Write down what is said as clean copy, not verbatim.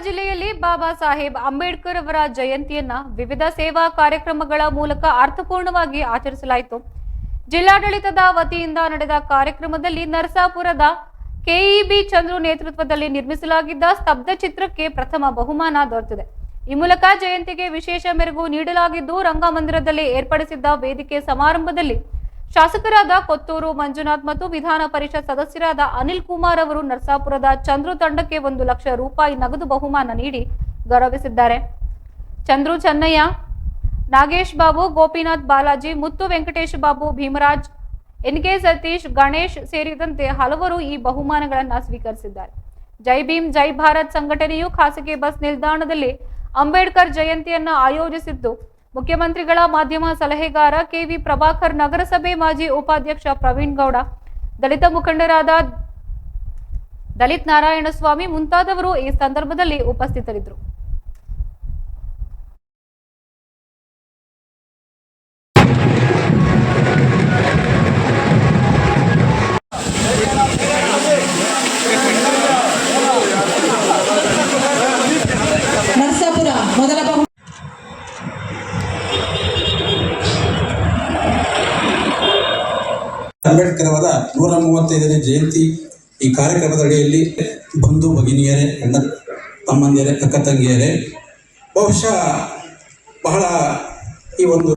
ಜಿಲ್ಲೆಯಲ್ಲಿ ಬಾಬಾ ಸಾಹೇಬ್ ಅಂಬೇಡ್ಕರ್ ಅವರ ಜಯಂತಿಯನ್ನ ವಿವಿಧ ಸೇವಾ ಕಾರ್ಯಕ್ರಮಗಳ ಮೂಲಕ ಅರ್ಥಪೂರ್ಣವಾಗಿ ಆಚರಿಸಲಾಯಿತು. ಜಿಲ್ಲಾಡಳಿತದ ವತಿಯಿಂದ ನಡೆದ ಕಾರ್ಯಕ್ರಮದಲ್ಲಿ ನರಸಾಪುರದ ಕೆಇಬಿ ಚಂದ್ರು ನೇತೃತ್ವದಲ್ಲಿ ನಿರ್ಮಿಸಲಾಗಿದ್ದ ಸ್ತಬ್ಧ ಚಿತ್ರಕ್ಕೆ ಪ್ರಥಮ ಬಹುಮಾನ ದೊರೆತಿದೆ. ಈ ಮೂಲಕ ಜಯಂತಿಗೆ ವಿಶೇಷ ಮೆರುಗು ನೀಡಲಾಗಿದ್ದು, ರಂಗಮಂದಿರದಲ್ಲಿ ಏರ್ಪಡಿಸಿದ್ದ ವೇದಿಕೆ ಸಮಾರಂಭದಲ್ಲಿ ಶಾಸಕರಾದ ಕೊತ್ತೂರು ಮಂಜುನಾಥ್ ಮತ್ತು ವಿಧಾನ ಪರಿಷತ್ ಸದಸ್ಯರಾದ ಅನಿಲ್ ಕುಮಾರ್ ಅವರು ನರಸಾಪುರದ ಚಂದ್ರು ತಂಡಕ್ಕೆ 1 ಲಕ್ಷ ರೂಪಾಯಿ ನಗದು ಬಹುಮಾನ ನೀಡಿ ಗೌರವಿಸಿದ್ದಾರೆ. ಚಂದ್ರು ಚೆನ್ನಯ್ಯ, ನಾಗೇಶ್ ಬಾಬು, ಗೋಪಿನಾಥ್ ಬಾಲಾಜಿ, ಮುತ್ತು ವೆಂಕಟೇಶ್ ಬಾಬು, ಭೀಮರಾಜ್, ಎನ್ಕೆ ಸತೀಶ್, ಗಣೇಶ್ ಸೇರಿದಂತೆ ಹಲವರು ಈ ಬಹುಮಾನಗಳನ್ನು ಸ್ವೀಕರಿಸಿದ್ದಾರೆ. ಜೈ ಭೀಮ್ ಜೈ ಭಾರತ್ ಸಂಘಟನೆಯು ಖಾಸಗಿ ಬಸ್ ನಿಲ್ದಾಣದಲ್ಲಿ ಅಂಬೇಡ್ಕರ್ ಜಯಂತಿಯನ್ನು ಆಯೋಜಿಸಿದ್ದು, ಮುಖ್ಯಮಂತ್ರಿಗಳ ಮಾಧ್ಯಮ ಸಲಹೆಗಾರ ಕೆವಿ ಪ್ರಭಾಕರ್, ನಗರಸಭೆ ಮಾಜಿ ಉಪಾಧ್ಯಕ್ಷ ಪ್ರವೀಣ್ ಗೌಡ, ದಲಿತ ಮುಖಂಡರಾದ ದಲಿತ್ ನಾರಾಯಣಸ್ವಾಮಿ ಮುಂತಾದವರು ಈ ಸಂದರ್ಭದಲ್ಲಿ ಉಪಸ್ಥಿತರಿದ್ದರು. ನರಸಾಪುರ ಮೊದಲ ಅಂಬೇಡ್ಕರ್ ಅವರ 135ನೇ ಜಯಂತಿ ಈ ಕಾರ್ಯಕ್ರಮದ ಅಡಿಯಲ್ಲಿ ಬಂಧು ಭಗಿನಿಯರೇ, ಅಣ್ಣ ತಮ್ಮಂದಿರೇ, ಅಕ್ಕ ತಂಗಿಯರೇ, ಬಹುಶಃ ಬಹಳ ಈ ಒಂದು